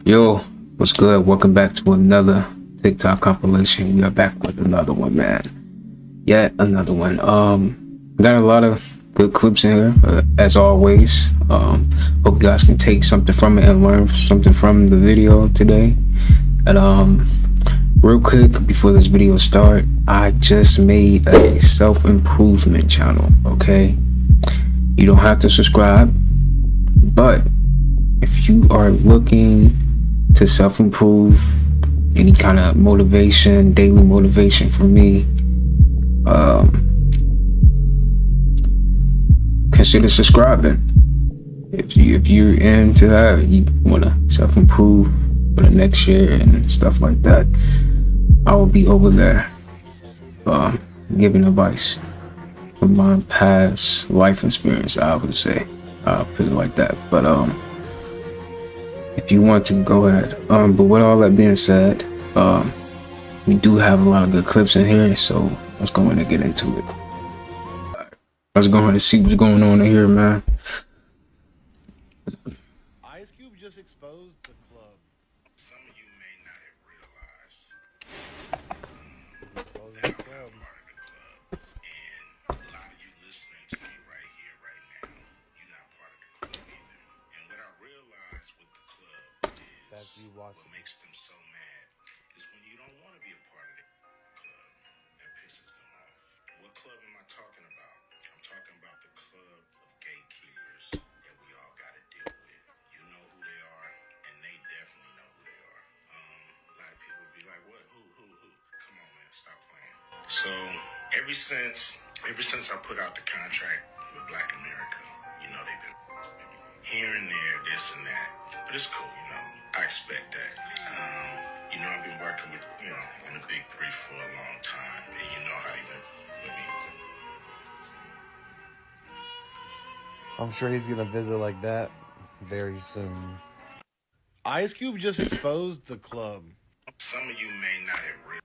Yo, what's good? Welcome back to another TikTok compilation. We are back with another one, man. Yet another one. Got a lot of good clips in here, as always. Hope you guys can take something from it and learn something from the video today. And real quick before this video start, I just made a self-improvement channel. Okay, you don't have to subscribe, but if you are looking to self-improve, any kind of motivation, daily motivation from me, consider subscribing. If you're into that, you want to self-improve for the next year and stuff like that, I will be over there giving advice from my past life experience. I would say, I'll put it like that. But if you want to, go ahead. But with all that being said, we do have a lot of good clips in here, so let's go in and get into it. Let's go ahead and see what's going on in here, man. Ice Cube just exposed the club. Some of you may not have realized Exposing that the I'm club. not part of the club. And a lot of you listening to me right here, right now, you're not part of the club either. And what I realized with the club That's is you what watching. makes them so mad is when you don't want to be a part of the club, that pisses them off. What club am I talking about? I'm talking about the club of gatekeepers that we all got to deal with. You know who they are, and they definitely know who they are. A lot of people be like, "What? Who? Come on, man, stop playing." So ever since I put out the contract with Black America, you know they've been here and there, this and that, but it's cool, you know. I expect that. You know, I've been working with, on the big three for a long time, and you know how they've been with me. I'm sure he's gonna visit like that very soon. Ice Cube just exposed the club. Some of you may not have realized.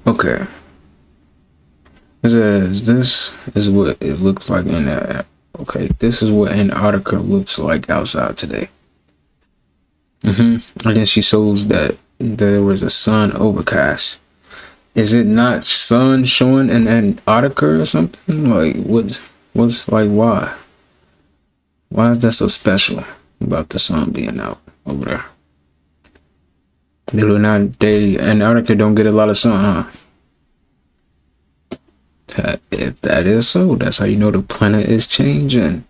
Okay. It says this is what it looks like in that. Okay, this is what Antarctica looks like outside today. And then she shows that there was a sun overcast. Is it not sun showing in Antarctica or something? Like what's like why? Why is that so special about the sun being out over there? Antarctica don't get a lot of sun, huh? If that is so, that's how you know the planet is changing.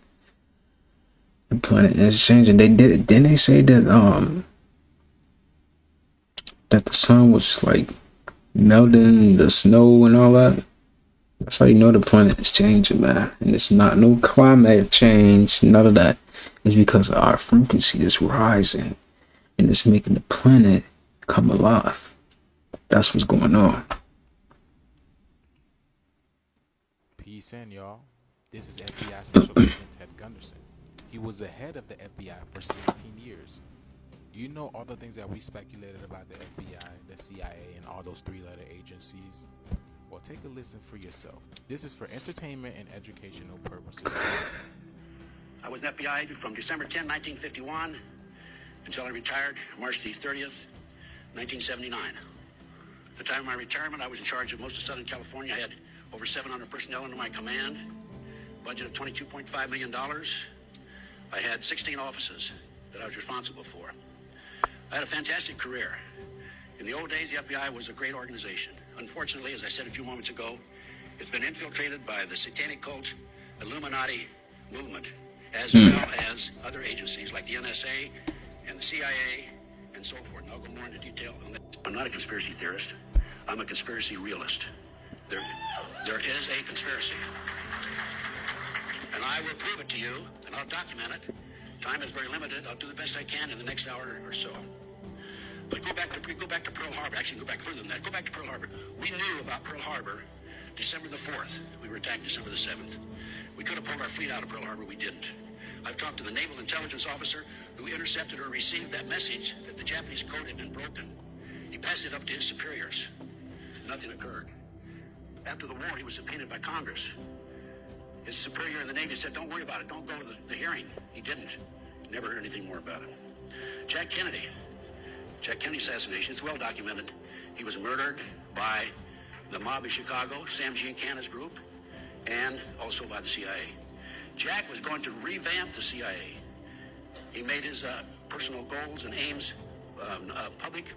The planet is changing. Didn't they say that that the sun was like melting the snow and all that? That's how you know the planet is changing, man. And it's not no climate change, none of that. It's because our frequency is rising and it's making the planet come alive. That's what's going on. Peace in, y'all. This is FBI Special Agent Ted Gunderson. He was the head of the FBI for 16 years. You know all the things that we speculated about the FBI, the CIA, and all those three-letter agencies? Well, take a listen for yourself. This is for entertainment and educational purposes. I was an FBI agent from December 10, 1951, until I retired March the 30th, 1979. At the time of my retirement, I was in charge of most of Southern California. I had over 700 personnel under my command, budget of $22.5 million. I had 16 offices that I was responsible for. I had a fantastic career. In the old days, the FBI was a great organization. Unfortunately, as I said a few moments ago, it's been infiltrated by the satanic cult, Illuminati movement, as well as other agencies like the NSA and the CIA and so forth. And I'll go more into detail on that. I'm not a conspiracy theorist. I'm a conspiracy realist. There is a conspiracy. And I will prove it to you, and I'll document it. Time is very limited. I'll do the best I can in the next hour or so. But go back to Pearl Harbor. Actually, go back further than that. Go back to Pearl Harbor. We knew about Pearl Harbor December the 4th. We were attacked December the 7th. We could have pulled our fleet out of Pearl Harbor. We didn't. I've talked to the naval intelligence officer who intercepted or received that message that the Japanese code had been broken. He passed it up to his superiors. Nothing occurred. After the war, he was subpoenaed by Congress. His superior in the Navy said, don't worry about it. Don't go to the hearing. He didn't. Never heard anything more about it. Jack Kennedy assassination, it's well documented. He was murdered by the mob of Chicago, Sam Giancana's group, and also by the CIA. Jack was going to revamp the CIA. He made his personal goals and aims public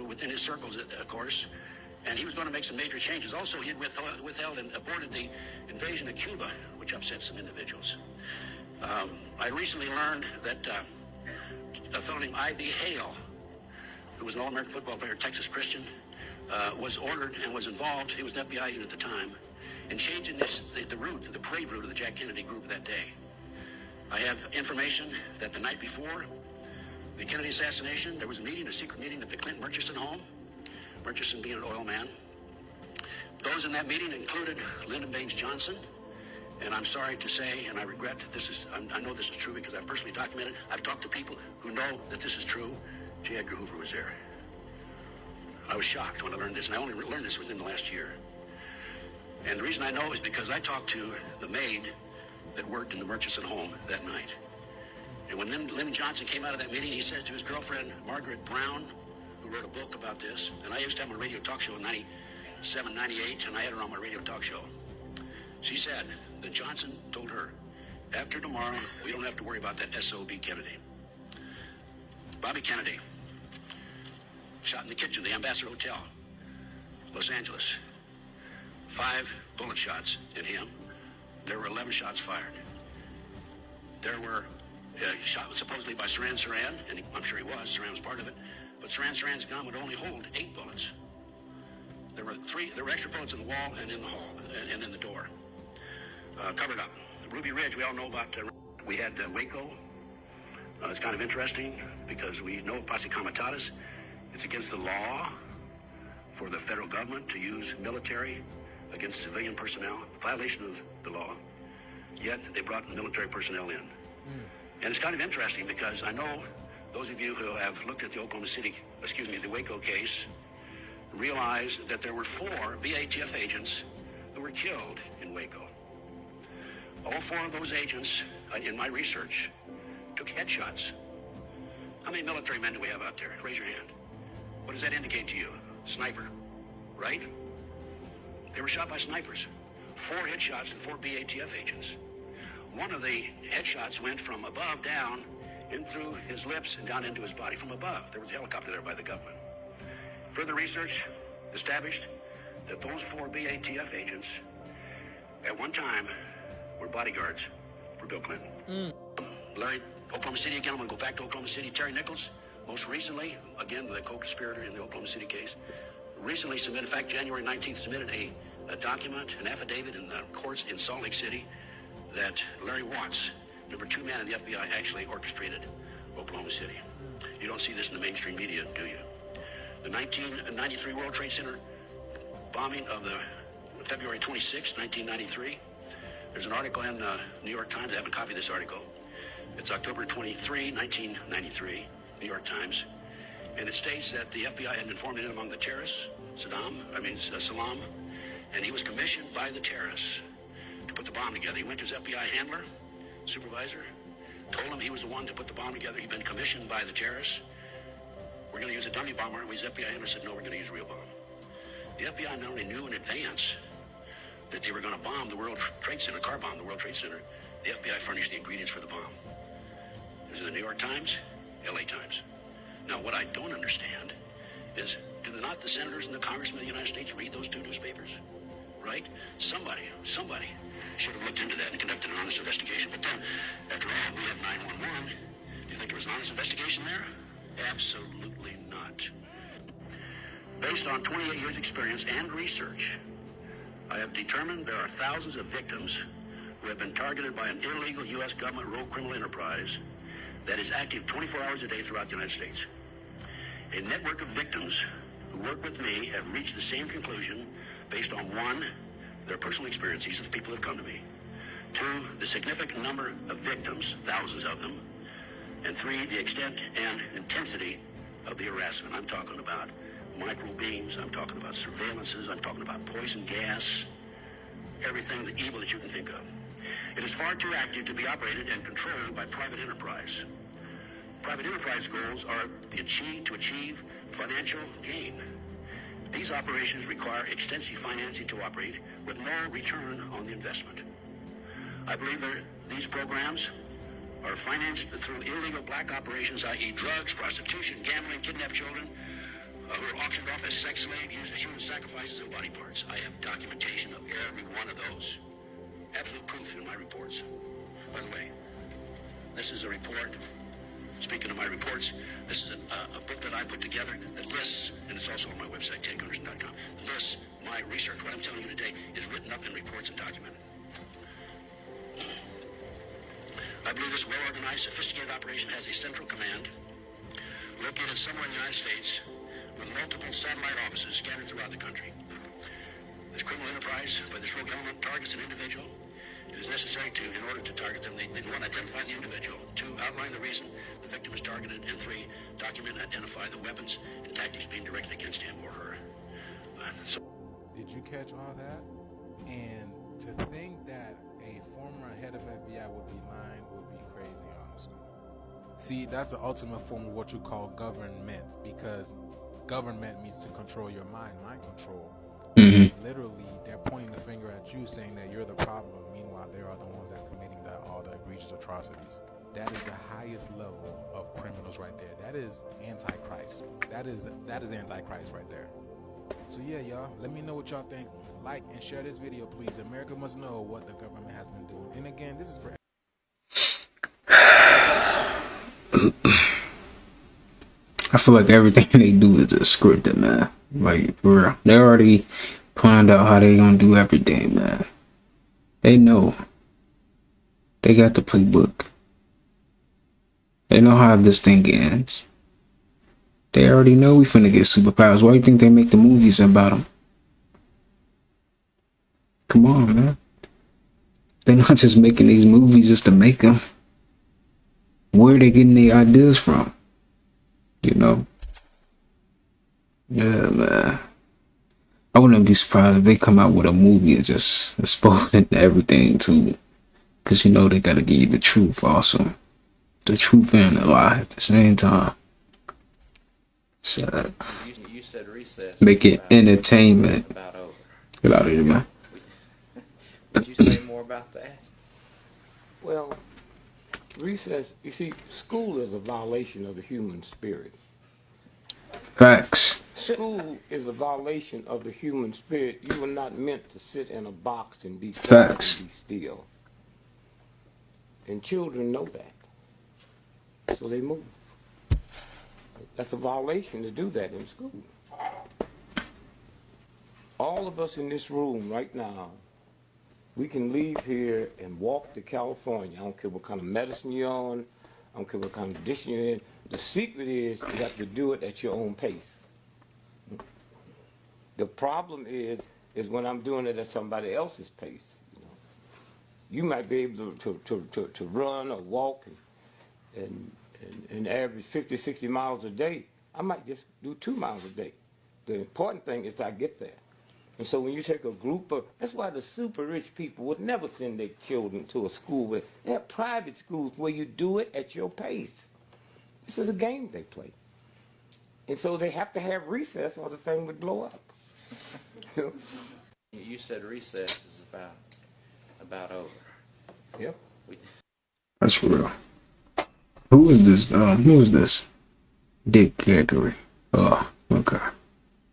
within his circles, of course, and he was going to make some major changes. Also, he had withheld and aborted the invasion of Cuba, which upset some individuals. I recently learned that a fellow named I.B. Hale, who was an All-American football player, Texas Christian, was ordered and was involved, he was an FBI agent at the time, in changing the parade route of the Jack Kennedy group that day. I have information that the night before the Kennedy assassination, there was a secret meeting at the Clinton Murchison home, Murchison being an oil man. Those in that meeting included Lyndon Baines Johnson, and I'm sorry to say, and I regret that I know this is true because I've personally documented, I've talked to people who know that this is true. J. Edgar Hoover was there. I was shocked when I learned this, and I only learned this within the last year. And the reason I know is because I talked to the maid that worked in the Murchison home that night. And when Lyndon Johnson came out of that meeting, he said to his girlfriend, Margaret Brown, who wrote a book about this, and I used to have my radio talk show in 97, 98, and I had her on my radio talk show. She said that Johnson told her, after tomorrow, we don't have to worry about that SOB Kennedy. Bobby Kennedy, shot in the kitchen of the Ambassador Hotel, Los Angeles. 5 bullet shots in him. There were 11 shots fired. There were shot supposedly by Saran, and I'm sure he was. Saran was part of it. But Saran's gun would only hold 8 bullets. There were extra bullets in the wall and in the hall and in the door. Covered up. Ruby Ridge, we all know about. We had Waco. It's kind of interesting because we know posse comitatus. It's against the law for the federal government to use military against civilian personnel, violation of the law. Yet they brought military personnel in. And it's kind of interesting because I know those of you who have looked at the the Waco case, realize that there were 4 BATF agents who were killed in Waco. All 4 of those agents, in my research, took headshots. How many military men do we have out there? Raise your hand. What does that indicate to you? Sniper, right? They were shot by snipers. 4 headshots to 4 BATF agents. One of the headshots went from above down in through his lips and down into his body from above. There was a helicopter there by the government. Further research established that those 4 BATF agents at one time were bodyguards for Bill Clinton. Larry, Oklahoma City again. I'm going to go back to Oklahoma City. Terry Nichols, most recently, again, the co-conspirator in the Oklahoma City case, recently submitted, in fact, January 19th, submitted a document, an affidavit in the courts in Salt Lake City that Larry Watts, number 2 man in the FBI, actually orchestrated Oklahoma City. You don't see this in the mainstream media, do you? The 1993 World Trade Center bombing of the February 26, 1993. There's an article in New York Times. I have a copy of this article. It's October 23, 1993, New York Times. And it states that the FBI had been formed in among the terrorists, Salam, and he was commissioned by the terrorists to put the bomb together. He went to his FBI handler, supervisor, told him he was the one to put the bomb together. He'd been commissioned by the terrorists. We're going to use a dummy bomb, aren't we? His FBI handler said, no, we're going to use a real bomb. The FBI not only knew in advance that they were going to bomb the World Trade Center, car bomb the World Trade Center, the FBI furnished the ingredients for the bomb. It was in the New York Times, LA Times. Now, what I don't understand is, do not the senators and the congressmen of the United States read those 2 newspapers? Right? Somebody should have looked into that and conducted an honest investigation. But then, after all, we had 911. Do you think there was an honest investigation there? Absolutely not. Based on 28 years' experience and research, I have determined there are thousands of victims who have been targeted by an illegal U.S. government rogue criminal enterprise that is active 24 hours a day throughout the United States. A network of victims who work with me have reached the same conclusion based on one, their personal experiences as people have come to me. Two, the significant number of victims, thousands of them. And three, the extent and intensity of the harassment. I'm talking about micro beams, I'm talking about surveillances, I'm talking about poison gas, everything, the evil that you can think of. It is far too active to be operated and controlled by private enterprise. Private enterprise goals are to achieve financial gain. These operations require extensive financing to operate with no return on the investment. I believe that these programs are financed through illegal black operations, i.e. drugs, prostitution, gambling, kidnapped children, who are auctioned off as sex slaves, used as human sacrifices and body parts. I have documentation of every one of those. Absolute proof in my reports. By the way, this is a report. Speaking of my reports, this is a book that I put together that lists, and it's also on my website, tedgunderson.com, lists my research. What I'm telling you today is written up in reports and documented. I believe this well-organized, sophisticated operation has a central command located somewhere in the United States with multiple satellite offices scattered throughout the country. This criminal enterprise by this rogue element targets an individual. It is necessary to, in order to target them, they one, identify the individual, two, outline the reason the victim is targeted, and three, document and identify the weapons and tactics being directed against him or her. Did you catch all that? And to think that a former head of FBI would be lying would be crazy, honestly. See, that's the ultimate form of what you call government, because government means to control your mind control. Literally, they're pointing the finger at you, saying that you're the problem. Meanwhile, they are the ones that are committing all the egregious atrocities. That is the highest level of criminals right there. That is Antichrist. That is Antichrist right there. So yeah, y'all, let me know what y'all think. Like and share this video, please. America must know what the government has been doing. And again, this is for I feel like everything they do is just scripted, man. Like, for real. They already planned out how they gonna do everything, man. They know. They got the playbook. They know how this thing ends. They already know we finna get superpowers. Why do you think they make the movies about them? Come on, man. They're not just making these movies just to make them. Where are they getting their ideas from? You know? Yeah, man. I wouldn't be surprised if they come out with a movie and just exposing everything too. Because you know they gotta give you the truth also. The truth and the lie at the same time. So, You said recess. make it entertainment. About over. Get out of here, man. Would you say more about that? Well, recess, you see, school is a violation of the human spirit. Facts. School is a violation of the human spirit. You were not meant to sit in a box and be quiet Facts. and be still. And children know that. So they move. That's a violation to do that in school. All of us in this room right now, we can leave here and walk to California. I don't care what kind of medicine you're on. I don't care what kind of condition you're in. The secret is you have to do it at your own pace. The problem is when I'm doing it at somebody else's pace. You know, you might be able to run or walk and average 50, 60 miles a day. I might just do 2 miles a day. The important thing is I get there. And so when you take a group of, that's why the super rich people would never send their children to a school where they have private schools where you do it at your pace. This is a game they play. And so they have to have recess or the thing would blow up. You said recess is about over. Yep. That's real. Who is this? Who is this? Dick Gregory. Oh, okay.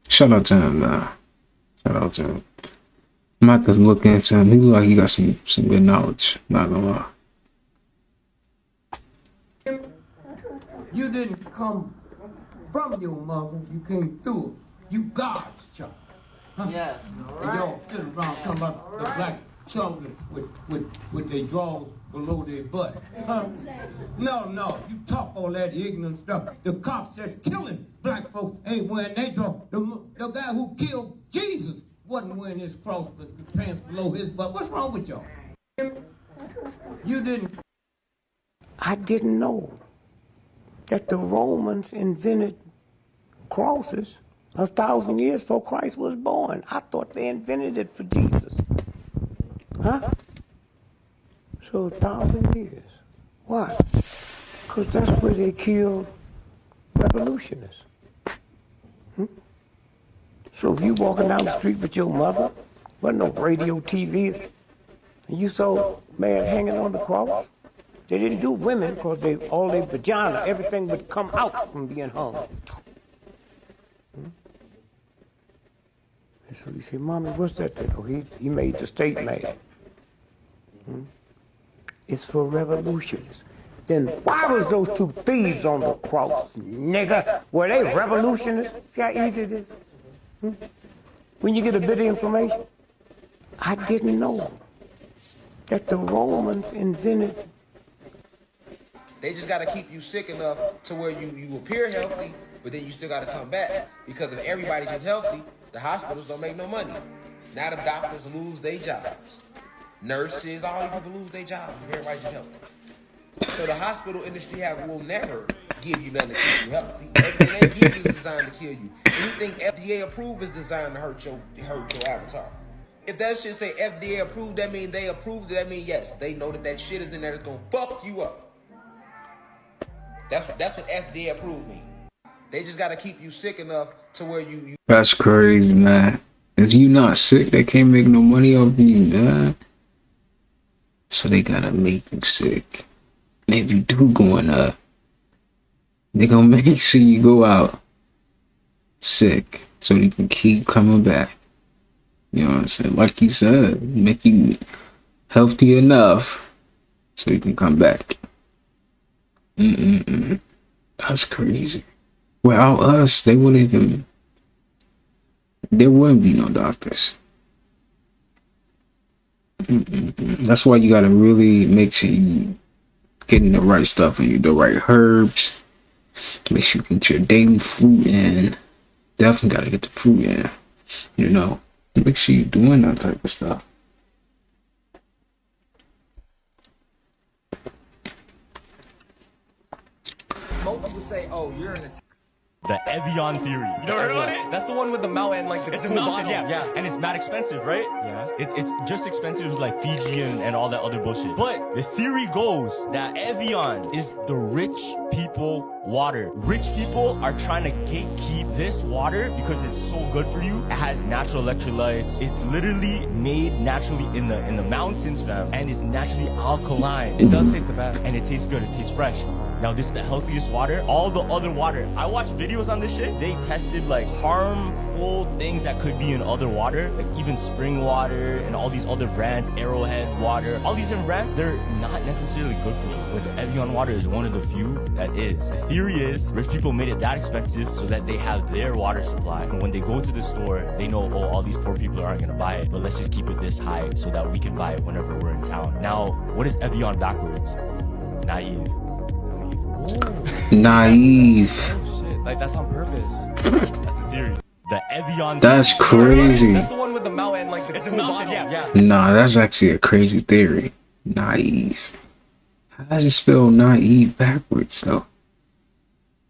Shout out to him, man. Shout out to him. I'm about to look into him. He look like he got some good knowledge. Not gonna lie. You didn't come from your mother. You came through it. You God's child. Huh? Yes. And y'all sitting around talking about the black chocolate with their drawers below their butt. Huh? No, you talk all that ignorant stuff. The cops that's killing black folks ain't wearing their drawers. The guy who killed Jesus wasn't wearing his cross but the pants below his butt. What's wrong with y'all? You didn't. I didn't know that the Romans invented crosses 1,000 years before Christ was born. I thought they invented it for Jesus. Huh? So 1,000 years. Why? Because that's where they killed revolutionists. So if you walking down the street with your mother, wasn't no radio, TV, and you saw a man hanging on the cross, they didn't do women because all their vagina, everything would come out from being hung. And so you say, Mommy, what's that thing? Oh, he made the state mad. It's for revolutionists. Then why was those two thieves on the cross, nigga? Were they revolutionists? See how easy it is? When you get a bit of information, I didn't know that the Romans invented. They just got to keep you sick enough to where you appear healthy, but then you still got to come back. Because if everybody's just healthy, the hospitals don't make no money. Now the doctors lose their jobs. Nurses, all these people lose their jobs if everybody's just healthy. So the hospital industry will never give you nothing to keep you healthy. Everything they give you is designed to kill you. Anything FDA approved is designed to hurt your avatar. If that shit say FDA approved, that means they approved it. That means yes, they know that shit is in there that's gonna fuck you up. That's what FDA approved means. They just gotta keep you sick enough to where you. That's crazy, man. If you not sick, they can't make no money off you, man. So they gotta make you sick. And if you do going up, they gonna make sure you go out sick so you can keep coming back. You know what I'm saying? Like he said, make you healthy enough so you can come back. That's crazy. Without us, there wouldn't be no doctors. That's why you gotta really make sure you getting the right stuff in you, the right herbs. Make sure you get your daily fruit in. Definitely gotta get the fruit in. You know, make sure you're doing that type of stuff. Most people say, "Oh, you're in a." The Evian theory. You never heard about it? That's the one with the mountain, like the it's cool a mountain, bottom. yeah. And it's mad expensive, right? Yeah. It's just expensive as like Fiji and all that other bullshit. But the theory goes that Evian is the rich people water. Rich people are trying to gatekeep this water because it's so good for you. It has natural electrolytes. It's literally made naturally in the mountains, fam. And it's naturally alkaline. It does taste the best. And it tastes good. It tastes fresh. Now this is the healthiest water. All the other water, I watched videos on this shit. They tested like harmful things that could be in other water, like even spring water and all these other brands, Arrowhead water, all these different brands, they're not necessarily good for you. But the Evian water is one of the few that is. The theory is rich people made it that expensive so that they have their water supply. And when they go to the store, they know, oh, all these poor people aren't gonna buy it, but let's just keep it this high so that we can buy it whenever we're in town. Now, what is Evian backwards? Naive. Naive. Oh shit! Like that's on purpose. That's a theory. The Evian. That's crazy. That's the one with the mountain, like the cool bottom. Yeah. Nah, that's actually a crazy theory. Naive. How does it spell naive backwards though?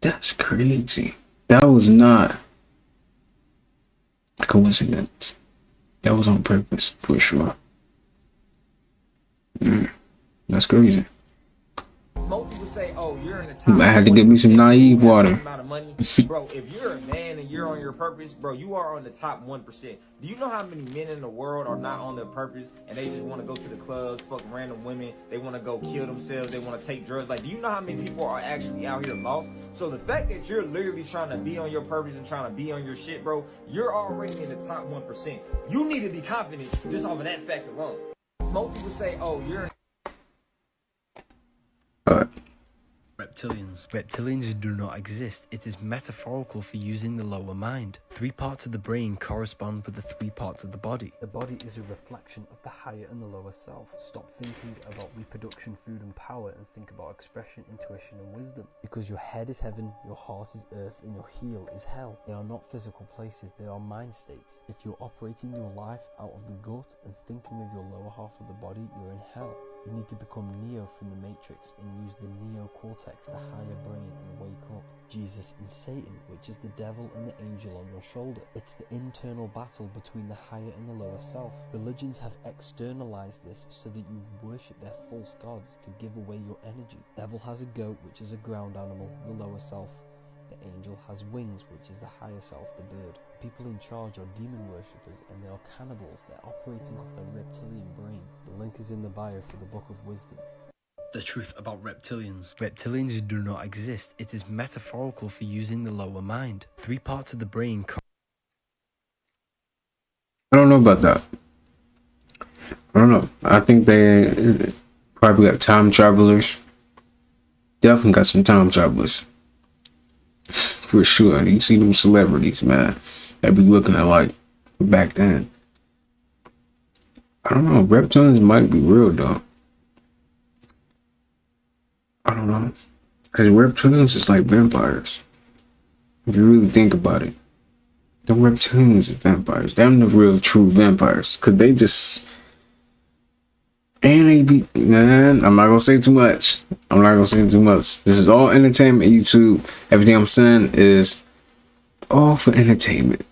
That's crazy. That was not a coincidence. That was on purpose for sure. That's crazy. Most people say, "Oh, you're in the top." I had to get me some naive water. Amount of money. Bro, if you're a man and you're on your purpose, bro, you are on the top 1%. Do you know how many men in the world are not on their purpose and they just want to go to the clubs, fuck random women, they want to go kill themselves, they want to take drugs? Like, do you know how many people are actually out here lost? So the fact that you're literally trying to be on your purpose and trying to be on your shit, bro, you're already in the top 1%. You need to be confident just off of that fact alone. Most people say, "Oh, you're." reptilians. Reptilians do not exist. It is metaphorical for using the lower mind. 3 parts of the brain correspond with the 3 parts of the body. The body is a reflection of the higher and the lower self. Stop thinking about reproduction, food and power, and think about expression, intuition and wisdom. Because your head is heaven, your heart is earth, and your heel is hell. They are not physical places, they are mind states. If you're operating your life out of the gut and thinking with your lower half of the body, you're in hell. You need to become Neo from the Matrix and use the neocortex, the higher brain, and wake up. Jesus and Satan, which is the devil and the angel on your shoulder. It's the internal battle between the higher and the lower self. Religions have externalized this so that you worship their false gods to give away your energy. Devil has a goat, which is a ground animal, the lower self. The angel has wings, which is the higher self, the bird. People in charge are demon worshippers and they are cannibals. They're operating off their reptilian brain. The link is in the bio for the Book of Wisdom. The truth about reptilians. Reptilians do not exist. It is metaphorical for using the lower mind. 3 parts of the brain. I don't know about that. I don't know. I think they probably got time travelers. Definitely got some time travelers. For sure. You see them celebrities, man. They be looking at like back then. I don't know. Reptilians might be real though. I don't know. Because reptilians is like vampires. If you really think about it. The reptilians are vampires. They're the real true vampires. Because they just... And they be... Man, I'm not going to say too much. This is all entertainment, YouTube. Everything I'm saying is all for entertainment.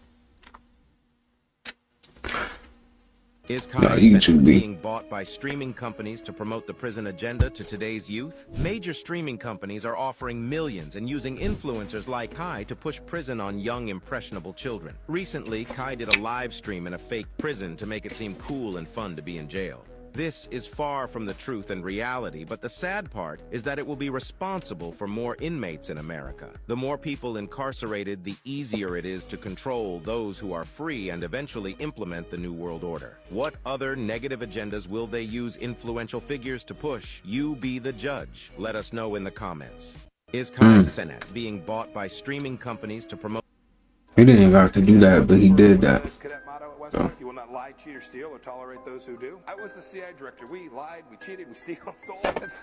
Is YouTube being bought by streaming companies to promote the prison agenda to today's youth? Major streaming companies are offering millions and using influencers like Kai to push prison on young, impressionable children. Recently, Kai did a live stream in a fake prison to make it seem cool and fun to be in jail. This is far from the truth and reality, but the sad part is that it will be responsible for more inmates in America. The more people incarcerated, the easier it is to control those who are free and eventually implement the New World Order. What other negative agendas will they use influential figures to push? You be the judge. Let us know in the comments. Is Kai Cenat being bought by streaming companies to promote... He didn't even have to do that, but he did that. So. You will not lie, cheat, or steal, or tolerate those who do. I was the CIA director. We lied, we cheated, we stole. It was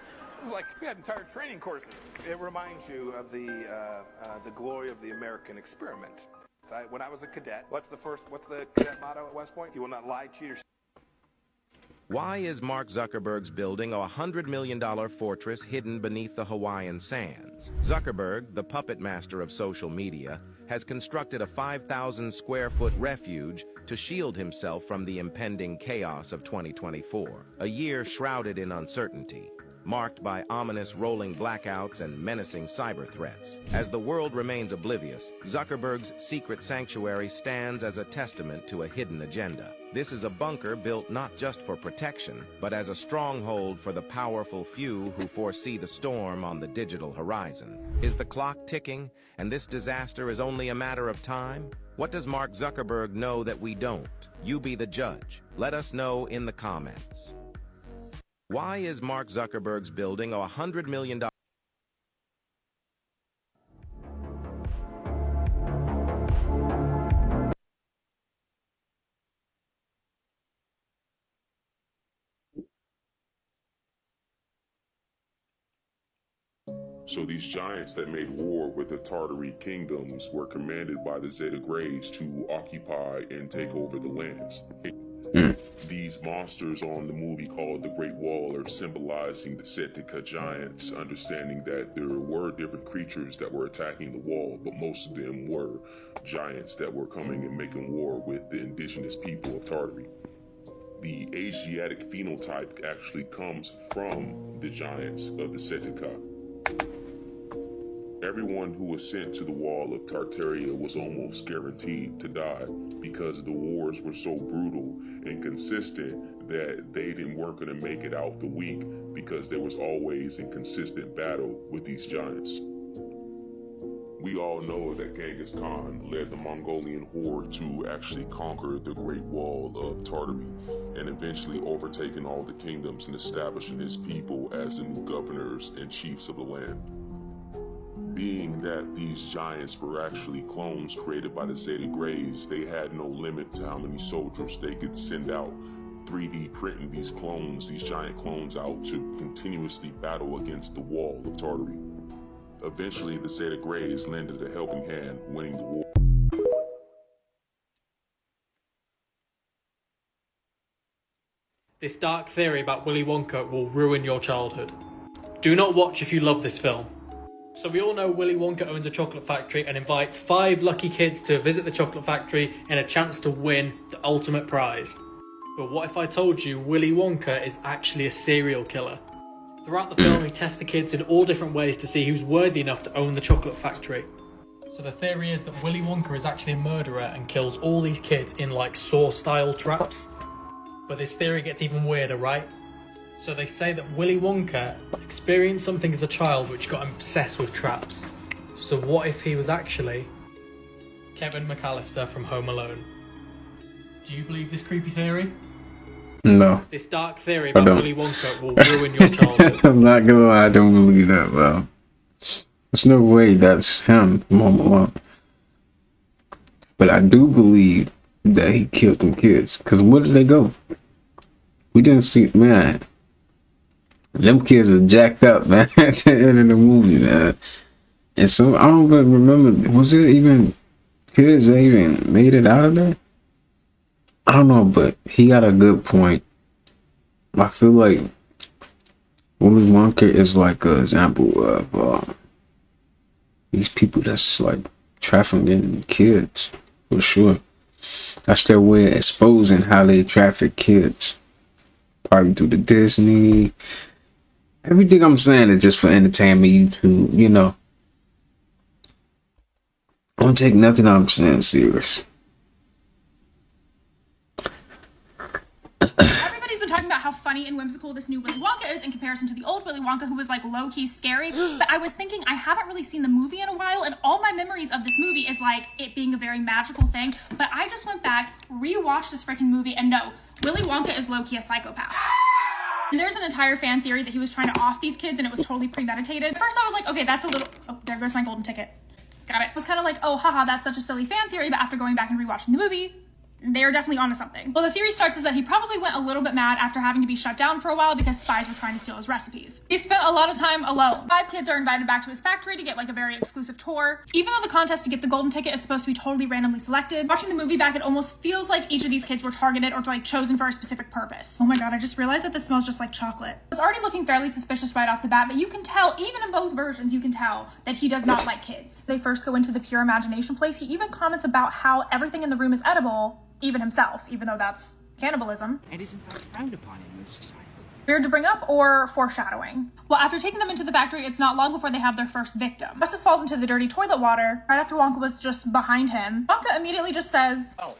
like we had entire training courses. It reminds you of the glory of the American experiment. When I was a cadet, what's the cadet motto at West Point? You will not lie, cheat, or steal. Why is Mark Zuckerberg's building a $100 million fortress hidden beneath the Hawaiian sands? Zuckerberg, the puppet master of social media, has constructed a 5,000 square foot refuge to shield himself from the impending chaos of 2024, a year shrouded in uncertainty, marked by ominous rolling blackouts and menacing cyber threats. As the world remains oblivious, Zuckerberg's secret sanctuary stands as a testament to a hidden agenda. This is a bunker built not just for protection, but as a stronghold for the powerful few who foresee the storm on the digital horizon. Is the clock ticking, and this disaster is only a matter of time? What does Mark Zuckerberg know that we don't? You be the judge. Let us know in the comments. Why is Mark Zuckerberg's building a $100 million... So these giants that made war with the Tartary kingdoms were commanded by the Zeta Greys to occupy and take over the lands. These monsters on the movie called The Great Wall are symbolizing the Setica giants, understanding that there were different creatures that were attacking the wall, but most of them were giants that were coming and making war with the indigenous people of Tartary. The Asiatic phenotype actually comes from the giants of the Setica. Everyone who was sent to the wall of Tartaria was almost guaranteed to die because the wars were so brutal and consistent that they weren't going to make it out the week because there was always inconsistent battle with these giants. We all know that Genghis Khan led the Mongolian horde to actually conquer the Great Wall of Tartary and eventually overtaking all the kingdoms and establishing his people as the new governors and chiefs of the land. being that these giants were actually clones created by the Zeta Greys, they had no limit to how many soldiers they could send out, 3D printing these clones, these giant clones out to continuously battle against the wall of Tartary. Eventually, the Zeta Greys lended a helping hand, winning the war. This dark theory about Willy Wonka will ruin your childhood. Do not watch if you love this film. So we all know Willy Wonka owns a chocolate factory and invites 5 lucky kids to visit the chocolate factory in a chance to win the ultimate prize. But what if I told you Willy Wonka is actually a serial killer? Throughout the film, he tests the kids in all different ways to see who's worthy enough to own the chocolate factory. So the theory is that Willy Wonka is actually a murderer and kills all these kids in like Saw-style traps. But this theory gets even weirder, right? So they say that Willy Wonka experienced something as a child which got him obsessed with traps. So what if he was actually Kevin McAllister from Home Alone? Do you believe this creepy theory? No. This dark theory about Willy Wonka will ruin your childhood. I'm not gonna lie, I don't believe that, bro. There's no way that's him from Home Alone. But I do believe that he killed them kids. Because where did they go? We didn't see, man. Them kids were jacked up, man, at the end of the movie, man. And so, I don't even remember, was it even kids that even made it out of there? I don't know, but he got a good point. I feel like Willy Wonka is like an example of these people that's like trafficking kids, for sure. That's their way of exposing how they traffic kids. Probably through the Disney. Everything I'm saying is just for entertainment, YouTube, you know. Don't take nothing I'm saying serious. Everybody's been talking about how funny and whimsical this new Willy Wonka is in comparison to the old Willy Wonka, who was like low-key scary. But I was thinking, I haven't really seen the movie in a while, and all my memories of this movie is like it being a very magical thing. But I just went back, rewatched this freaking movie, and no, Willy Wonka is low-key a psychopath. And there's an entire fan theory that he was trying to off these kids and it was totally premeditated. At first I was like, okay, that's a little, oh, there goes my golden ticket. Got it. It was kind of like, oh, haha, that's such a silly fan theory, but after going back and rewatching the movie, they're definitely onto something. Well, the theory starts is that he probably went a little bit mad after having to be shut down for a while because spies were trying to steal his recipes. He spent a lot of time alone. 5 kids are invited back to his factory to get like a very exclusive tour. Even though the contest to get the golden ticket is supposed to be totally randomly selected, watching the movie back, it almost feels like each of these kids were targeted or like chosen for a specific purpose. Oh my god, I just realized that this smells just like chocolate. It's already looking fairly suspicious right off the bat, but you can tell, even in both versions, you can tell that he does not like kids. They first go into the pure imagination place. He even comments about how everything in the room is edible, even himself, even though that's cannibalism. It is in fact frowned upon in most societies. Weird to bring up or foreshadowing? Well, after taking them into the factory, it's not long before they have their first victim. Justice falls into the dirty toilet water right after Wonka was just behind him. Wonka immediately just says, "Oh,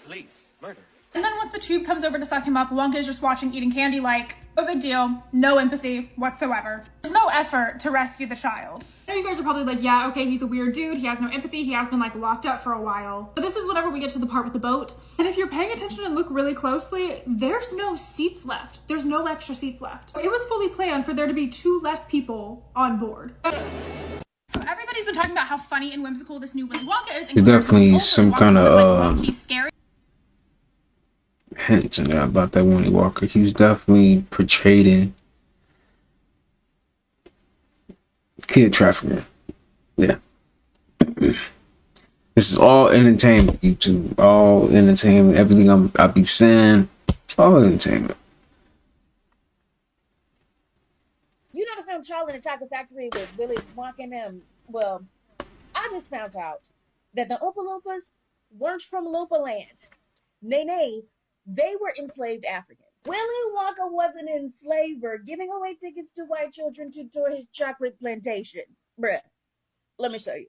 police, murder." And then once the tube comes over to suck him up, Wonka is just watching eating candy like, no big deal, no empathy whatsoever. There's no effort to rescue the child. I know you guys are probably like, yeah, okay, he's a weird dude, he has no empathy, he has been like locked up for a while. But this is whenever we get to the part with the boat. And if you're paying attention and look really closely, there's no seats left. There's no extra seats left. It was fully planned for there to be 2 less people on board. So everybody's been talking about how funny and whimsical this new Willy Wonka is. There's definitely some kind of he's scary. Hints in there about that Willy Wonka. He's definitely portraying kid trafficking. Yeah. This is all entertainment, YouTube. All entertainment. Everything I be saying, it's all entertainment. You know the film Charlie and the Chocolate Factory with Willy Wonka and them? Well, I just found out that the Oompa Loompas weren't from Loompa Land. Nay, they were enslaved Africans. Willy Wonka was an enslaver, giving away tickets to white children to tour his chocolate plantation. Bruh, let me show you.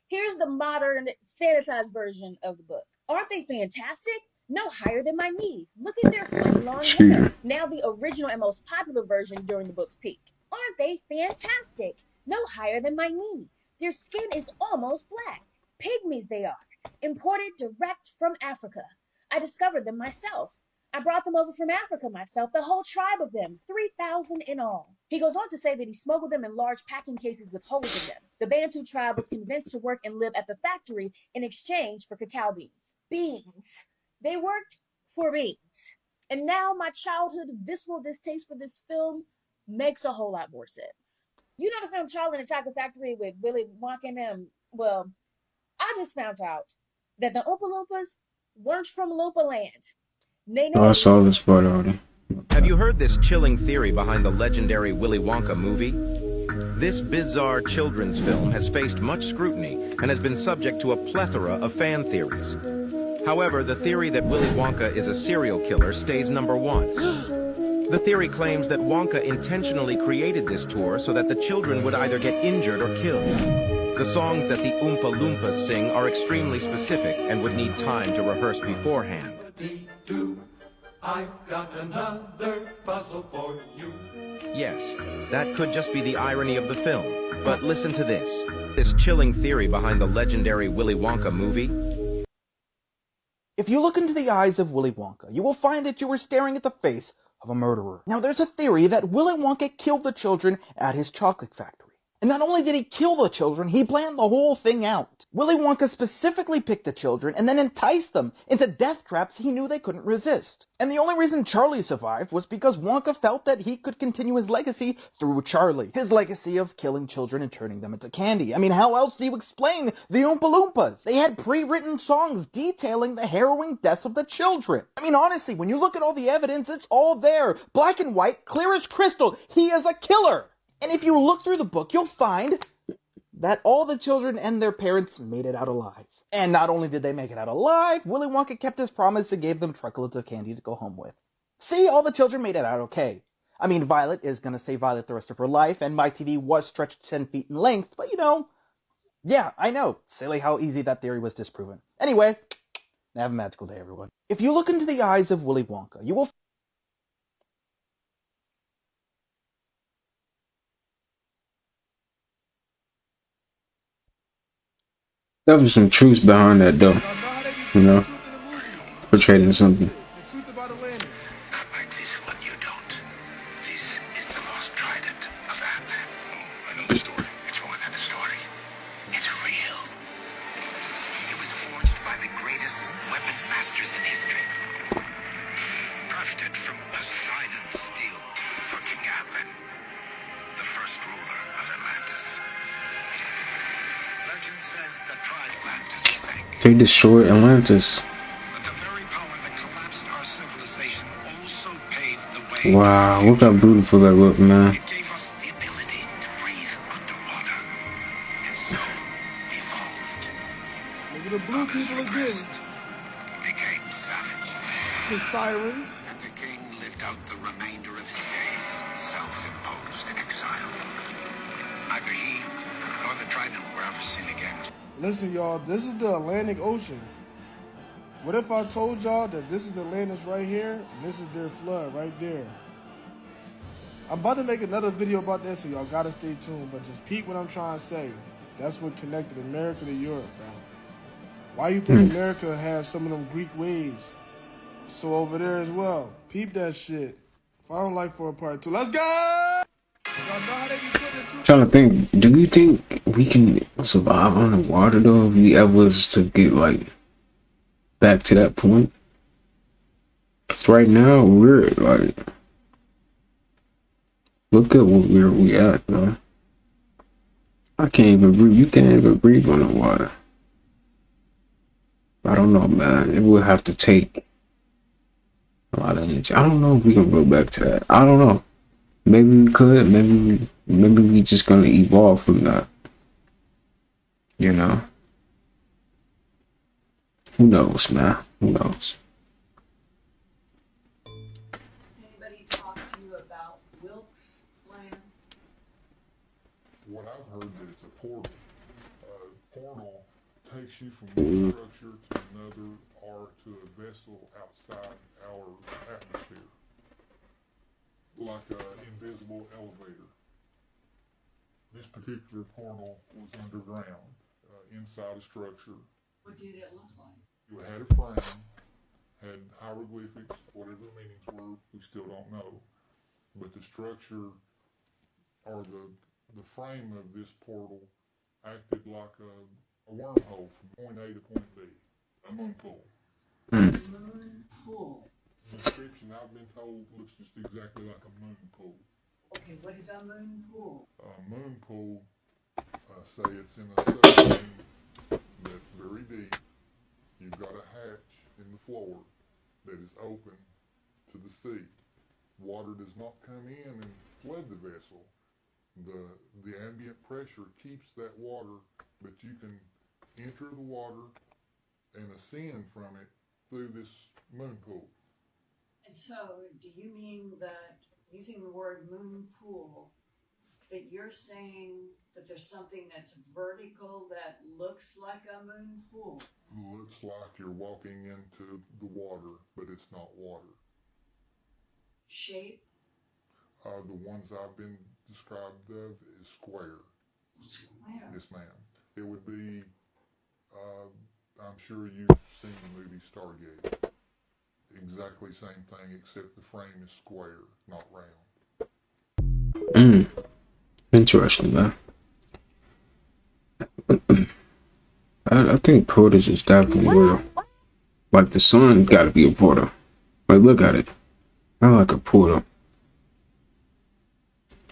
Here's the modern, sanitized version of the book. Aren't they fantastic? No higher than my knee. Look at their funny long hair. Now the original and most popular version during the book's peak. Aren't they fantastic? No higher than my knee. Their skin is almost black. Pygmies they are, imported direct from Africa. I discovered them myself. I brought them over from Africa myself, the whole tribe of them, 3,000 in all. He goes on to say that he smuggled them in large packing cases with holes in them. The Bantu tribe was convinced to work and live at the factory in exchange for cacao beans. Beans. They worked for beans. And now my childhood visceral distaste for this film makes a whole lot more sense. You know the film Charlie and the Chocolate Factory with Willy Wonka and them? Well, I just found out that the Oompa Loompas weren't from Loompa Land. Oh, I saw this part already. Have you heard this chilling theory behind the legendary Willy Wonka movie? This bizarre children's film has faced much scrutiny and has been subject to a plethora of fan theories. However, the theory that Willy Wonka is a serial killer stays number one. The theory claims that Wonka intentionally created this tour so that the children would either get injured or killed. The songs that the Oompa Loompas sing are extremely specific and would need time to rehearse beforehand. I've got another puzzle for you. Yes, that could just be the irony of the film. But listen to this. This chilling theory behind the legendary Willy Wonka movie. If you look into the eyes of Willy Wonka, you will find that you are staring at the face of a murderer. Now, there's a theory that Willy Wonka killed the children at his chocolate factory. And not only did he kill the children, he planned the whole thing out. Willy Wonka specifically picked the children and then enticed them into death traps he knew they couldn't resist. And the only reason Charlie survived was because Wonka felt that he could continue his legacy through Charlie. His legacy of killing children and turning them into candy. I mean, how else do you explain the Oompa Loompas? They had pre-written songs detailing the harrowing deaths of the children. I mean, honestly, when you look at all the evidence, it's all there. Black and white, clear as crystal. He is a killer. And if you look through the book, you'll find that all the children and their parents made it out alive. And not only did they make it out alive, Willy Wonka kept his promise and gave them truckloads of candy to go home with. See, all the children made it out okay. I mean, Violet is gonna stay Violet the rest of her life, and my TV was stretched 10 feet in length, but you know, yeah, I know. Silly how easy that theory was disproven. Anyways, have a magical day, everyone. If you look into the eyes of Willy Wonka, you will There was some truth behind that, though. You know, portraying something. They destroyed Atlantis. Wow, look how beautiful that looked, man. Look at the blue people again. The sirens. And the king lived out the remainder of his days in self-imposed exile. Neither he nor the trident were ever seen again. Listen, y'all, this is the Atlantic Ocean. What if I told y'all that this is Atlantis right here, and this is their flood right there? I'm about to make another video about this, so y'all gotta stay tuned, but just peep what I'm trying to say. That's what connected America to Europe, bro. Why you think America has some of them Greek ways? So over there as well. Peep that shit. If I don't like for a part 2, let's go! Trying to think, do you think we can survive on the water though if we ever was to get like back to that point? Cause right now we're like, look at where we at, though. I can't even breathe. You can't even breathe on the water. I don't know, man. It would have to take a lot of energy. I don't know if we can go back to that. I don't know. Maybe we could. Maybe we just gonna evolve from that. You know. Who knows, man? Who knows? Anybody talk to you about Wilkes land? What I've heard that it's a portal. Portal takes you from one structure to another or to a vessel outside our atmosphere. Like an invisible elevator. This particular portal was underground, inside a structure. What did it look like? It had a frame, had hieroglyphics, whatever We still don't know. But the structure or the frame of this portal acted like a wormhole from point A to point B, a moon pool. Moon pool. The description I've been told looks just exactly like a moon pool. Okay, what is a moon pool? A moon pool, say it's in a submarine that's very deep. You've got a hatch in the floor that is open to the sea. Water does not come in and flood the vessel. The ambient pressure keeps that water, but you can enter the water and ascend from it through this moon pool. And so, do you mean that using the word moon pool, that you're saying that there's something that's vertical that looks like a moon pool? Looks like you're walking into the water, but it's not water. Shape? The ones I've been described of is square. Square? Yes, ma'am. It would be, I'm sure you've seen the movie Stargate. Exactly same thing, except the frame is square, not round. Interesting, man. I think portals is definitely real. Like the sun got to be a portal. Like look at it. I like a portal.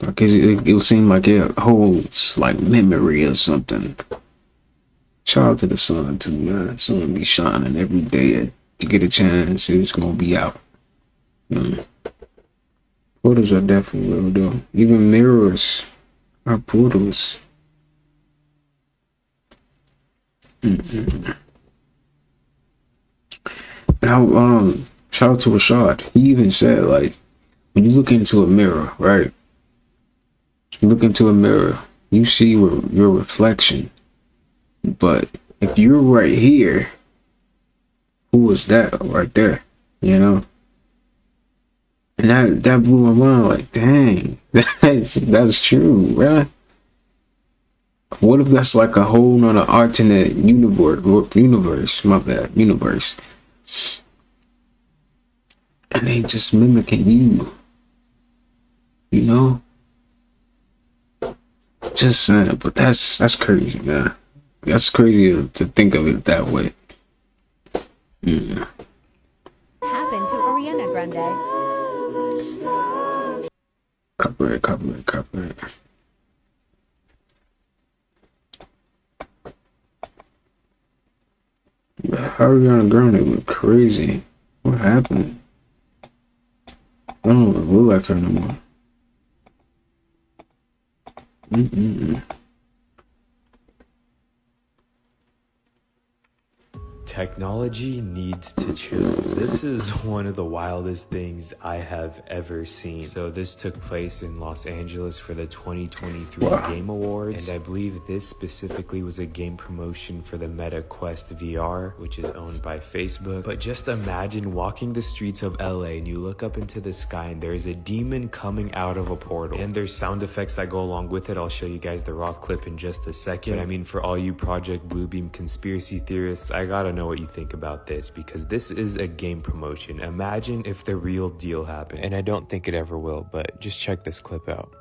Like it'll seem like it holds like memory or something. Shout out to the sun too, man. Sun be shining every day. To get a chance, it's gonna be out. Portals are definitely real though. Even mirrors are portals. Now, shout out to Rashad. He even said, like, when you look into a mirror, right? You look into a mirror, you see your reflection. But if you're right here, who was that right there? You know? And that blew my mind, like, dang, that's true, right? What if that's like a whole nother alternate universe, my bad, universe. And they just mimicking you. You know? Just saying, but that's crazy, man. That's crazy to think of it that way. Happened to Ariana Grande. Copyright. Ariana Grande look crazy. What happened? I don't look like her no more. Technology needs to chill. This is one of the wildest things I have ever seen. So this took place in Los Angeles for the 2023 Game Awards. And I believe this specifically was a game promotion for the Meta Quest VR, which is owned by Facebook. But just imagine walking the streets of LA and you look up into the sky and there's a demon coming out of a portal. And there's sound effects that go along with it. I'll show you guys the raw clip in just a second. But I mean, for all you Project Bluebeam conspiracy theorists, I gotta know what you think about this, because this is a game promotion. Imagine if the real deal happened, and I don't think it ever will, but just check this clip out.